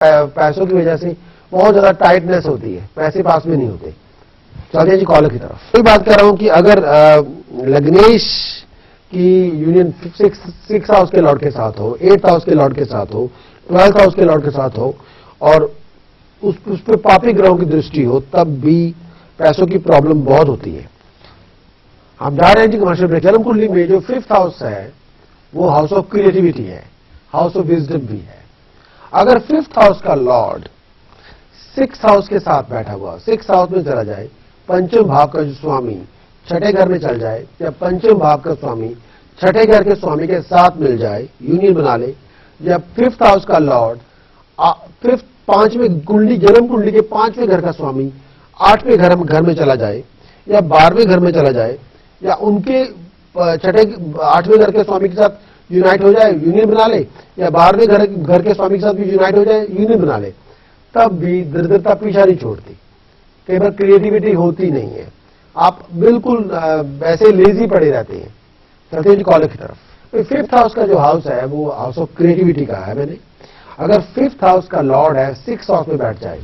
पैसों की वजह से बहुत ज्यादा टाइटनेस होती है, पैसे पास में नहीं होते। चलिए जी कॉलर की तरफ। वही बात कर रहा हूं कि अगर लग्नेश की यूनियन 6 हाउस के लॉर्ड के साथ हो, 8th हाउस के लॉर्ड के साथ हो, 12th हाउस के लॉर्ड के साथ हो और उस पर पापी ग्रहों की दृष्टि हो, तब भी पैसों की प्रॉब्लम बहुत होती है। हम जा रहे हैं जी कमर्शियल ब्रेक। जन्म कुंडली में जो 5th हाउस है वो हाउस ऑफ क्रिएटिविटी है, हाउस ऑफ विजडम भी है। अगर 5th हाउस का लॉर्ड 6th हाउस के साथ बैठा हुआ 6th हाउस में चला जाए, पंचम भाव का जो स्वामी 6ठे घर में चल जाए, या पंचम भाव का स्वामी 6ठे घर के स्वामी के साथ मिल जाए, यूनियन बना ले, या 5th हाउस का लॉर्ड 5वें कुंडली जन्म कुंडली के 5वें घर का स्वामी 8वें घर में चला जाए, या 12वें घर में चला जाए, या उनके 8वें घर के स्वामी के साथ यूनाइट हो जाए, यूनियन बना ले, या 12वें घर के स्वामी के साथ भी यूनाइट हो जाए, यूनियन बना ले, तब भी दरिद्रता पीछा नहीं छोड़ती। कई बार क्रिएटिविटी होती नहीं है, आप बिल्कुल वैसे लेजी पड़े रहते हैं। चलते हैं कॉलेज की तरफ। 5th हाउस का जो हाउस है वो हाउस ऑफ क्रिएटिविटी का है। मैंने अगर 5th हाउस का लॉर्ड है 6th हाउस में बैठ जाए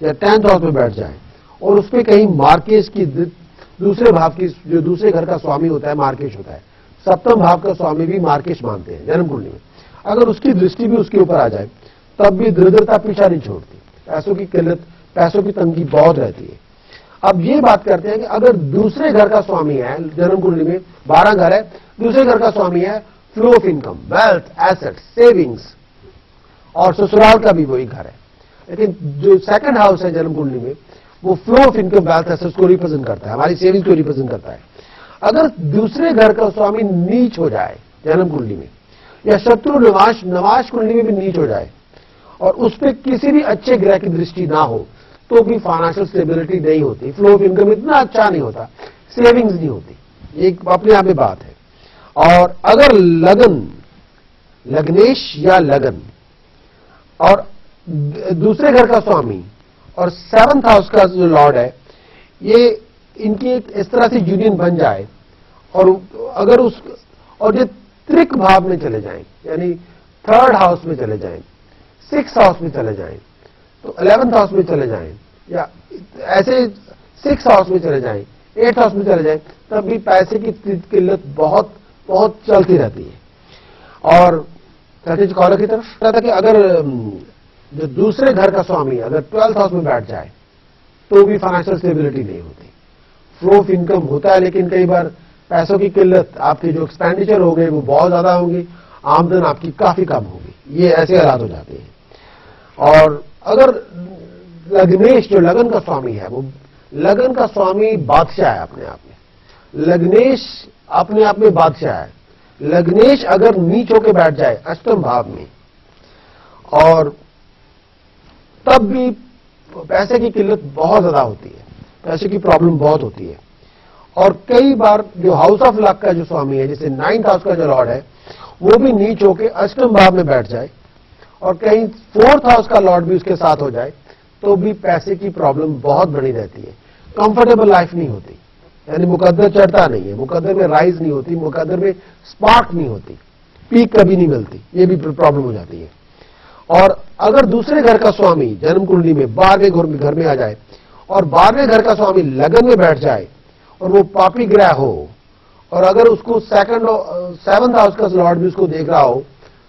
या 10th हाउस में बैठ जाए और उसपे कहीं मार्केश की दूसरे भाव की जो दूसरे घर का स्वामी होता है मार्केश होता है, 7th भाव का स्वामी भी मार्केश मानते हैं जन्म कुंडली में, अगर उसकी दृष्टि भी उसके ऊपर आ जाए तब भी दरिद्रता पीछा नहीं छोड़ती। पैसों की किल्लत, पैसों की तंगी बहुत रहती है। अब ये बात करते हैं कि अगर दूसरे घर का स्वामी है जन्म कुंडली में 12 घर है, दूसरे घर का स्वामी है flow of income, wealth, asset, savings, और ससुराल का भी वही घर है, लेकिन जो 2nd हाउस है जन्म कुंडली में वो flow of income, wealth, assets को रिप्रेजेंट करता है, हमारी सेविंग्स को रिप्रेजेंट करता है। अगर दूसरे घर का स्वामी नीच हो जाए जन्म कुंडली में, या शत्रु नवाश कुंडली में भी नीच हो जाए और उस पर किसी भी अच्छे ग्रह की दृष्टि ना हो, तो भी फाइनेंशियल स्टेबिलिटी नहीं होती, फ्लो ऑफ इनकम इतना अच्छा नहीं होता, सेविंग्स नहीं होती, ये अपने आप में बात है। और अगर लग्नेश या लगन और दूसरे घर का स्वामी और 7th हाउस का जो लॉर्ड है, ये इनकी इस तरह से यूनियन बन जाए और अगर और ये त्रिक भाव में चले जाएं, यानी 3rd हाउस में चले जाएं, 6th हाउस में चले जाएं, तो 11th हाउस में चले जाएं, या ऐसे 6th हाउस में चले जाएं, 8th हाउस में चले जाएं, तब भी पैसे की किल्लत बहुत बहुत चलती रहती है। और कॉलर की तरफ कहता था कि अगर जो दूसरे घर का स्वामी अगर 12th हाउस में बैठ जाए तो भी फाइनेंशियल स्टेबिलिटी नहीं होती, फ्लो ऑफ इनकम होता है लेकिन कई बार पैसों की किल्लत, आपके जो एक्सपेंडिचर हो गए वो बहुत ज्यादा होंगी, आमदन आपकी काफी कम होगी, ये ऐसे हालात हो जाते हैं। और अगर लग्नेश जो लगन का स्वामी है, वो लगन का स्वामी बादशाह है अपने आप में, लग्नेश अपने आप में बादशाह है। लग्नेश अगर नीच होकर बैठ जाए 8th भाव में, और तब भी पैसे की किल्लत बहुत ज्यादा होती है, पैसे की प्रॉब्लम बहुत होती है। और कई बार जो हाउस ऑफ लक का जो स्वामी है, जैसे 9th हाउस का जो लॉर्ड है, वो भी नीच होकर 8th भाव में बैठ जाए और कहीं 4th हाउस का लॉर्ड भी उसके साथ हो जाए, तो भी पैसे की प्रॉब्लम बहुत बड़ी रहती है, कंफर्टेबल लाइफ नहीं होती, यानी मुकद्दर चढ़ता नहीं है, मुकद्दर में राइज नहीं होती, मुकद्दर में स्पार्क नहीं होती, पीक कभी नहीं मिलती, ये भी प्रॉब्लम हो जाती है। और अगर दूसरे घर का स्वामी जन्म कुंडली में 12वें घर में आ जाए और 12वें घर का स्वामी लगन में बैठ जाए और वो पापी ग्रह हो, और अगर उसको 7th हाउस का लॉर्ड भी उसको देख रहा हो,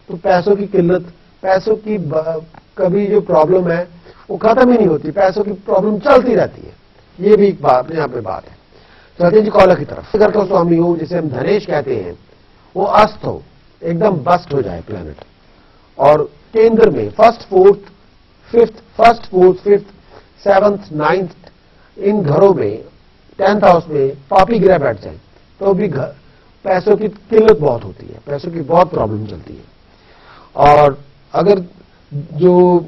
तो पैसों की किल्लत, पैसों की कभी जो प्रॉब्लम है वो खत्म ही नहीं होती, पैसों की प्रॉब्लम चलती रहती है, ये भी एक बात यहाँ पे बात है। चलते जी कॉलर की तरफ। घर का स्वामी हो जिसे हम धनेश कहते हैं, वो अस्त हो, एकदम बस्ट हो जाए प्लेनेट, और केंद्र में 1st 4th 5th 7th 9th इन घरों में 10th हाउस में पापी ग्रह बैठ जाए, तो भी पैसों की किल्लत बहुत होती है, पैसों की बहुत प्रॉब्लम चलती है। और अगर जो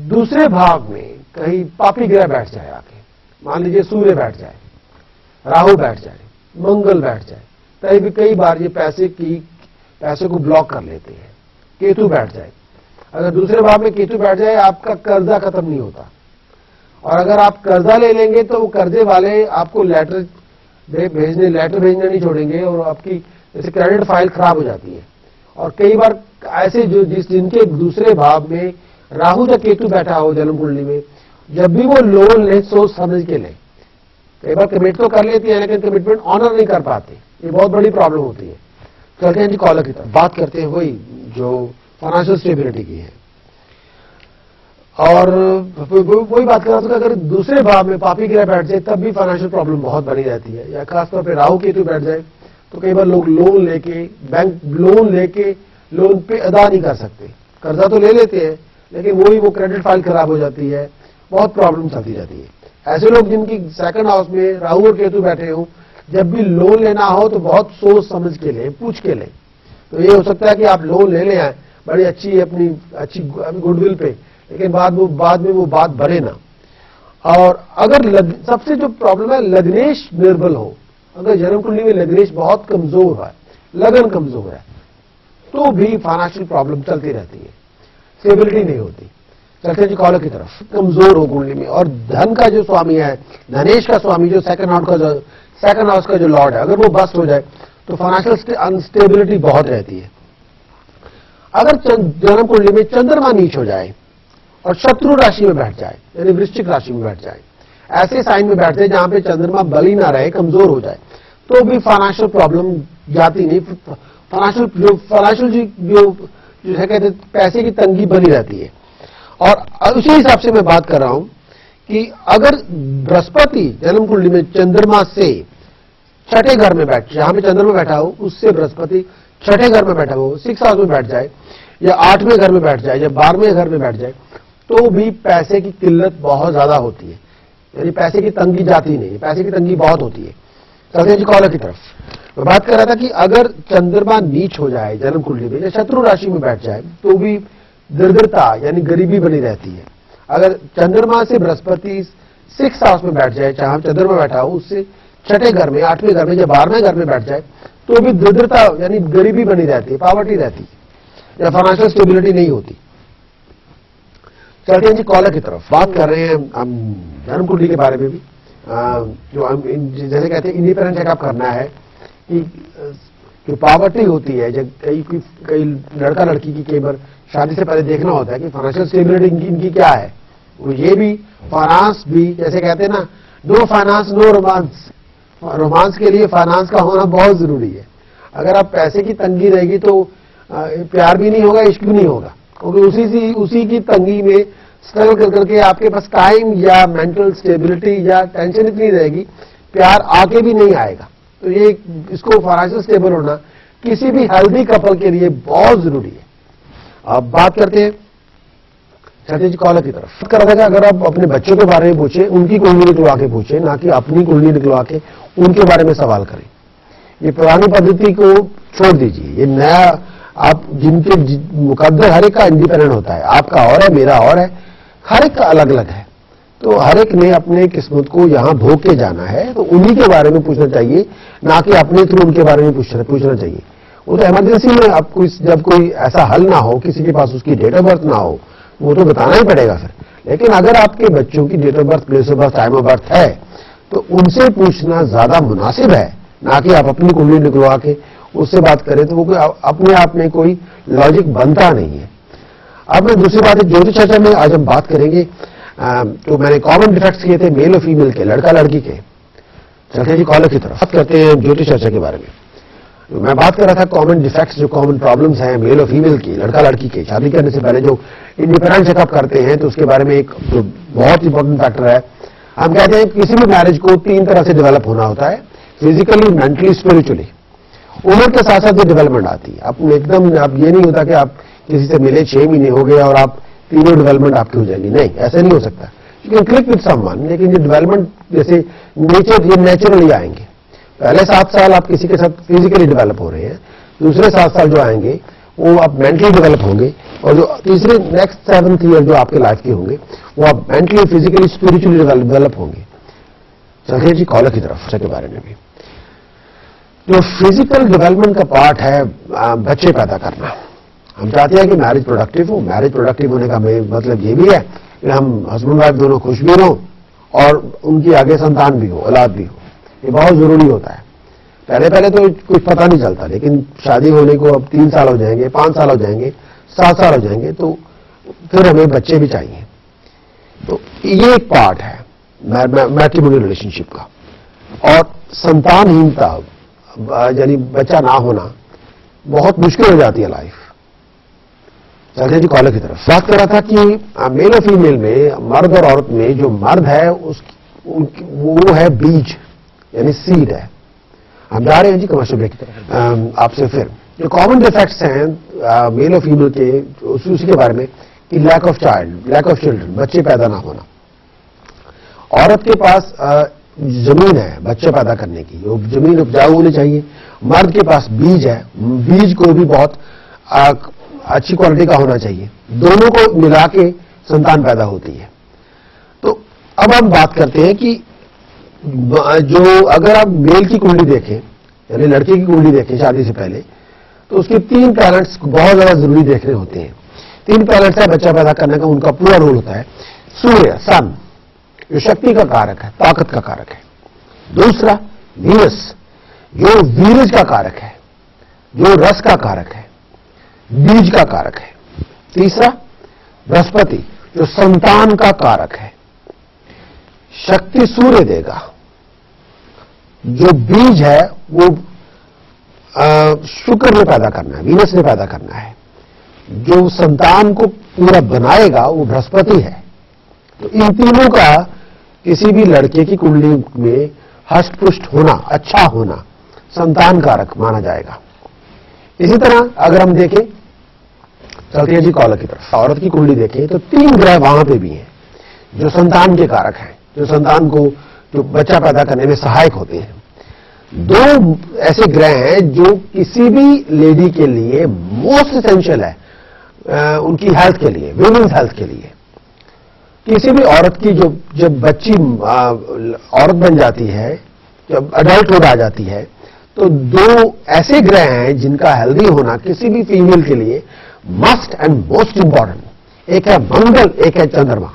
दूसरे भाव में कहीं पापी ग्रह बैठ जाए आके, मान लीजिए सूर्य बैठ जाए, राहु बैठ जाए, मंगल बैठ जाए, तभी भी कई बार ये पैसे को ब्लॉक कर लेते हैं। केतु बैठ जाए, अगर दूसरे भाव में केतु बैठ जाए आपका कर्जा खत्म नहीं होता, और अगर आप कर्जा ले लेंगे तो वो कर्जे वाले आपको लेटर भेजने नहीं छोड़ेंगे, और आपकी जैसे क्रेडिट फाइल खराब हो जाती है। और कई बार ऐसे जिनके दूसरे भाव में राहु या केतु बैठा हो जन्म कुंडली में, जब भी वो लोन ले सोच समझ के ले। कई बार कमिट तो कर लेती है लेकिन कमिटमेंट ऑनर नहीं कर पाते, ये बहुत बड़ी प्रॉब्लम होती है। चलते हैं जी कॉलर की तरफ, बात करते हैं वही जो फाइनेंशियल स्टेबिलिटी की है। और वही बात कर रहा था कि अगर दूसरे भाव में पापी ग्रह बैठ जाए तब भी फाइनेंशियल प्रॉब्लम बहुत बनी रहती है, या खासतौर पर राहु केतु बैठ जाए तो कई बार लोग लोन लेके, बैंक लोन लेके लोन पे अदा नहीं कर सकते, कर्जा तो ले लेते हैं लेकिन वही वो क्रेडिट फाइल खराब हो जाती है, बहुत प्रॉब्लम चलती रहती है। ऐसे लोग जिनकी सेकंड हाउस में राहु और केतु बैठे हों, जब भी लोन लेना हो तो बहुत सोच समझ के लें, पूछ के लें। तो ये हो सकता है कि आप लोन ले लें बड़ी अच्छी अपनी अच्छी गुडविल पे, लेकिन बाद में वो बात बढ़े ना। और अगर सबसे जो प्रॉब्लम है लग्नेश निर्बल हो, अगर जन्म कुंडली में लग्नेश बहुत कमजोर है, लगन कमजोर है, तो भी फाइनेंशियल प्रॉब्लम चलती रहती है, स्टेबिलिटी नहीं होती। चलते हैं जी कॉलर की तरफ, कमजोर हो कुंडली में और धन का जो स्वामी है, धनेश का स्वामी जो सेकंड हाउस का जो लॉर्ड है, अगर वो बस्ट हो जाए तो फाइनेंशियल अनस्टेबिलिटी बहुत रहती है। अगर जन्म कुंडली में चंद्रमा नीच हो जाए और शत्रु राशि में बैठ जाए, यानी वृश्चिक राशि में बैठ जाए, ऐसे साइन में बैठ जाए जहां पे चंद्रमा बली ना रहे, कमजोर हो जाए, तो भी फाइनेंशियल प्रॉब्लम जाती नहीं। फाइनेंशियल जो है कहते पैसे की तंगी बनी रहती है। और उसी हिसाब से मैं बात कर रहा हूं कि अगर बृहस्पति जन्म कुंडली में चंद्रमा से छठे घर में बैठ, जहां पे चंद्रमा बैठा हो उससे बृहस्पति छठे घर में बैठा हो, 6th हाउस में बैठ जाए या 8वें घर में बैठ जाए या 12वें घर में बैठ जाए, तो भी पैसे की किल्लत बहुत ज्यादा होती है, यानी पैसे की तंगी जाती नहीं है, पैसे की तंगी बहुत होती है। चलते हैं जी कॉलर की तरफ, मैं बात कर रहा था कि अगर चंद्रमा नीच हो जाए जन्म कुंडली में या शत्रु राशि में बैठ जाए तो भी दरिद्रता यानी गरीबी बनी रहती है। अगर चंद्रमा से बृहस्पति 6th हाउस में बैठ जाए, जहां चंद्रमा बैठा हो उससे छठे घर में, 8वें घर में या 12वें घर में बैठ जाए, तो भी दरिद्रता यानी गरीबी बनी रहती है, पॉवर्टी रहती है या फाइनेंशियल स्टेबिलिटी नहीं होती। चलते हैं जी कॉलर की तरफ, बात कर रहे हैं हम जन्म कुंडली के बारे में भी, जो हम जैसे कहते हैं इंडिपेंडेंट चेकअप करना है कि जो पॉवर्टी होती है, जब कई लड़का लड़की की कई बार शादी से पहले देखना होता है कि फाइनेंशियल स्टेबिलिटी इनकी क्या है। वो ये भी फाइनेंस भी, जैसे कहते हैं ना, no finance no romance, romance के लिए फाइनेंस का होना बहुत जरूरी है। अगर आप पैसे की तंगी रहेगी तो प्यार भी नहीं होगा, इश्क भी नहीं होगा, क्योंकि उसी की तंगी में स्ट्रगल कर करके आपके पास टाइम या मेंटल स्टेबिलिटी या टेंशन इतनी रहेगी, प्यार आके भी नहीं आएगा। तो ये इसको फाइनेंशियल स्टेबल होना किसी भी हेल्दी कपल के लिए बहुत जरूरी है। अब बात करते हैं छठी जी कॉलर की तरफ, कर रहा था कि अगर आप अपने बच्चों के बारे में पूछे, उनकी कुंडली निकलवा के पूछे, ना कि अपनी कुंडली निकलवा के उनके बारे में सवाल करें। ये पुरानी पद्धति को छोड़ दीजिए, ये नया आप जिनके मुकद्दर हर एक का इंडिपेंडेंट होता है, आपका और है, मेरा और है, हर एक का अलग अलग है। तो हर एक ने अपने किस्मत को यहां भोग के जाना है, तो उन्हीं के बारे में पूछना चाहिए, ना कि अपने थ्रू उनके बारे में पूछना चाहिए। वो तो इमरजेंसी में आपको जब कोई ऐसा हल ना हो, किसी के पास उसकी डेट ऑफ बर्थ ना हो, वो तो बताना ही पड़ेगा फिर। लेकिन अगर आपके बच्चों की date of birth, place of birth, time of birth है तो उनसे पूछना ज्यादा मुनासिब है, ना कि आप अपनी कुंडली निकलवा के उससे बात करें, तो वो अपने आप में कोई लॉजिक बनता नहीं है। अब मैं दूसरी बात है ज्योतिष चर्चा में आज हम बात करेंगे, तो मैंने कॉमन डिफेक्ट्स किए थे मेल और फीमेल के, लड़का लड़की के। चलते हैं जी कॉलर की तरफ, बात करते हैं ज्योतिष चर्चा के बारे में। तो मैं बात कर रहा था कॉमन डिफेक्ट्स, जो कॉमन प्रॉब्लम्स हैं मेल और फीमेल की, लड़का लड़की के, शादी करने से पहले जो इंडिपेंडेंट चेकअप करते हैं, तो उसके बारे में एक जो बहुत इंपॉर्टेंट फैक्टर है, हम कहते हैं किसी भी मैरिज को 3 तरह से डेवलप होना होता है, फिजिकली, मेंटली, स्पिरिचुअली। उम्र के साथ साथ ये डेवलपमेंट आती है। आप एकदम आप ये नहीं होता कि आप किसी से मिले 6 महीने हो गए और आप तीनों डेवलपमेंट आपकी हो जाएगी, नहीं, ऐसा नहीं हो सकता। You can click with someone, लेकिन ये डेवलपमेंट जैसे ये नेचुरली आएंगे। पहले 7 साल आप किसी के साथ फिजिकली डेवलप हो रहे हैं, दूसरे 7 साल जो आएंगे वो आप मेंटली डेवलप होंगे, और जो तीसरे नेक्स्ट 7th ईयर जो आपके लाइफ के होंगे वो आप मेंटली, फिजिकली, स्पिरिचुअली डेवलप होंगे। चलिए जी कॉलर की तरफ के बारे में भी, जो फिजिकल डेवलपमेंट का पार्ट है बच्चे पैदा करना। हम चाहते हैं कि मैरिज प्रोडक्टिव हो। मैरिज प्रोडक्टिव होने का मतलब ये भी है कि हम हस्बैंड वाइफ दोनों खुश भी हों और उनकी आगे संतान भी हो, औलाद भी हो। ये बहुत जरूरी होता है। पहले पहले तो कुछ पता नहीं चलता, लेकिन शादी होने को अब 3 साल हो जाएंगे, 5 साल हो जाएंगे, 7 साल हो जाएंगे, तो फिर हमें बच्चे भी चाहिए। तो ये एक पार्ट है मैट्रिमोनियल रिलेशनशिप का। और संतानहीनता यानी बच्चा ना होना बहुत मुश्किल हो जाती है लाइफ। चलते जी कॉलर की तरफ। बात कर रहा था कि मेल और फीमेल में, मर्द और औरत में, जो मर्द है वो है बीज यानी सीड है। हम जा रहे हैं जी कमर्शियल ब्रेक की तरफ। आपसे फिर जो कॉमन डिफेक्ट्स हैं मेल और फीमेल के, उसी के बारे में कि लैक ऑफ चिल्ड्रन, बच्चे पैदा ना होना। औरत के पास जमीन है बच्चे पैदा करने की, वो जमीन उपजाऊ होनी चाहिए। मर्द के पास बीज है, बीज को भी बहुत अच्छी क्वालिटी का होना चाहिए। दोनों को मिला के संतान पैदा होती है। तो अब हम बात करते हैं कि जो अगर आप मेल की कुंडली देखें यानी लड़के की कुंडली देखें शादी से पहले, तो उसके 3 प्लैनेट्स बहुत ज्यादा जरूरी देखने होते हैं। 3 प्लैनेट्स है बच्चा पैदा करने का, उनका पूरा रोल होता है। सूर्य, सन, जो शक्ति का कारक है, ताकत का कारक है। दूसरा वीनस, जो वीरज का कारक है, जो रस का कारक है, बीज का कारक है। तीसरा बृहस्पति, जो संतान का कारक है। शक्ति सूर्य देगा, जो बीज है वो शुक्र ने पैदा करना है, वीनस ने पैदा करना है। जो संतान को पूरा बनाएगा वो बृहस्पति है। तो इन तीनों का किसी भी लड़के की कुंडली में हष्ट-पुष्ट होना, अच्छा होना संतान कारक माना जाएगा। इसी तरह अगर हम देखें, चलते हैं जी कॉलर की तरफ। औरत की कुंडली देखें तो 3 ग्रह वहां पे भी हैं जो संतान के कारक हैं, जो संतान को, जो बच्चा पैदा करने में सहायक होते हैं। 2 ऐसे ग्रह हैं जो किसी भी लेडी के लिए मोस्ट एसेंशियल है, उनकी हेल्थ के लिए, वुमेन्स हेल्थ के लिए। किसी भी औरत की जब बच्ची औरत बन जाती है, जब अडल्टहुड आ जाती है, तो 2 ऐसे ग्रह हैं जिनका हेल्दी होना किसी भी फीमेल के लिए मस्ट एंड मोस्ट इंपॉर्टेंट। एक है मंगल, एक है चंद्रमा।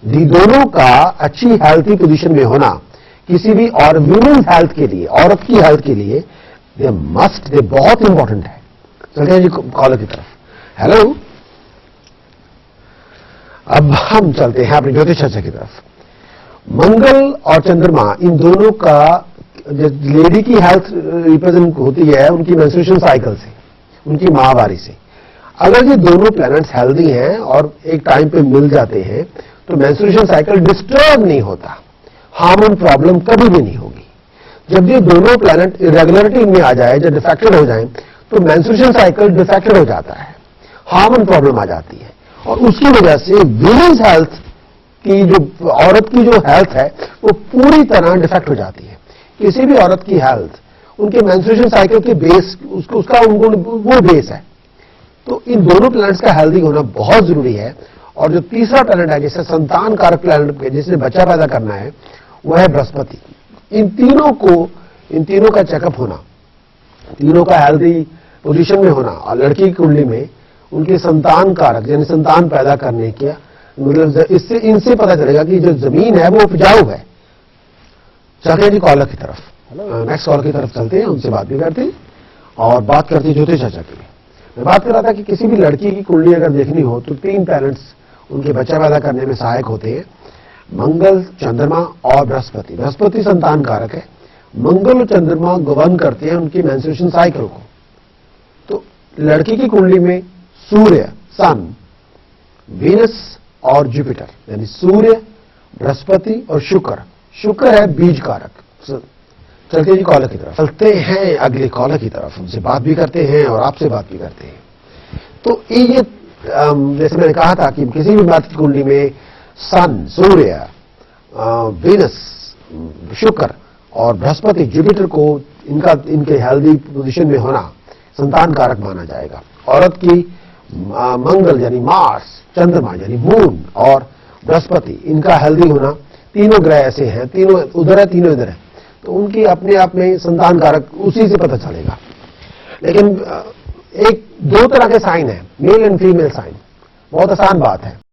दोनों का अच्छी हेल्थी पोजीशन में होना किसी भी और वुमेन्स हेल्थ के लिए, औरत की हेल्थ के लिए दे बहुत इंपॉर्टेंट है। चलते हैं जी कॉलर की तरफ। हेलो, अब हम चलते हैं अपनी ज्योतिष चर्चा की तरफ। मंगल और चंद्रमा, इन दोनों का लेडी की हेल्थ रिप्रेजेंट होती है उनकी मेंस्ट्रुएशन साइकिल से, उनकी माहवारी से। अगर ये दोनों प्लैनेट्स हेल्दी हैं और एक टाइम पे मिल जाते हैं तो मेंस्ट्रुएशन साइकिल डिस्टर्ब नहीं होता, हार्मोन प्रॉब्लम कभी भी नहीं होगी। जब ये दोनों प्लैनेट इरेगुलरिटी में आ जाए, जब डिफेक्टेड हो जाए, तो मेंस्ट्रुएशन साइकिल डिफेक्टेड हो जाता है, हार्मोन प्रॉब्लम आ जाती है। और उसकी वजह से वुमेन्स हेल्थ की, जो औरत की जो हेल्थ है, वो पूरी तरह डिफेक्ट हो जाती है। किसी भी औरत की हेल्थ उनके मेंस्ट्रुएशन साइकिल के बेस, उसका वो बेस है। तो इन दोनों प्लैनेट्स का हेल्दी होना बहुत जरूरी है। और जो तीसरा प्लैनेट है, जिससे संतान कारक प्लैनेट, जिसने बच्चा पैदा करना है, वह है बृहस्पति। इन तीनों का चेकअप होना, तीनों का हेल्दी पोजीशन में होना, और लड़की की कुंडली में उनके संतान कारक यानी संतान पैदा करने के, मतलब इससे इनसे पता चलेगा कि जो जमीन है वो उपजाऊ है। चलते हैं जी कॉलर की तरफ। नेक्स्ट कॉलर की तरफ चलते हैं, उनसे बात भी करते हैं और बात करते हैं ज्योतिष चर्चा की। मैं बात कर रहा था कि किसी भी लड़की की कुंडली अगर देखनी हो तो 3 प्लैनेट्स उनके बच्चा पैदा करने में सहायक होते हैं, मंगल, चंद्रमा और बृहस्पति। बृहस्पति संतान कारक है। मंगल और चंद्रमा गवर्न करते हैं उनकी मेंस्ट्रुएशन साइकिल को। तो लड़की की कुंडली में सूर्य, सन, वीनस और जुपिटर, यानी सूर्य, बृहस्पति और शुक्र है बीज कारक। चलते जी कॉलर की तरफ। चलते हैं अगले कॉलर की तरफ, उनसे बात भी करते हैं और आपसे बात भी करते हैं। तो ये जैसे मैंने कहा था कि किसी भी मर्द की कुंडली में सन, सूर्य, वीनस, शुक्र और बृहस्पति, जुपिटर को इनके हेल्दी पोजीशन में होना संतान कारक माना जाएगा। औरत की मंगल यानी मार्स, चंद्रमा यानी मून और बृहस्पति, इनका हेल्दी होना, तीनों ग्रह ऐसे हैं, तीनों उधर है, तीनों इधर है, तो उनकी अपने आप में संतान कारक उसी से पता चलेगा। लेकिन एक 2 तरह के साइन है, मेल एंड फीमेल साइन। बहुत आसान बात है।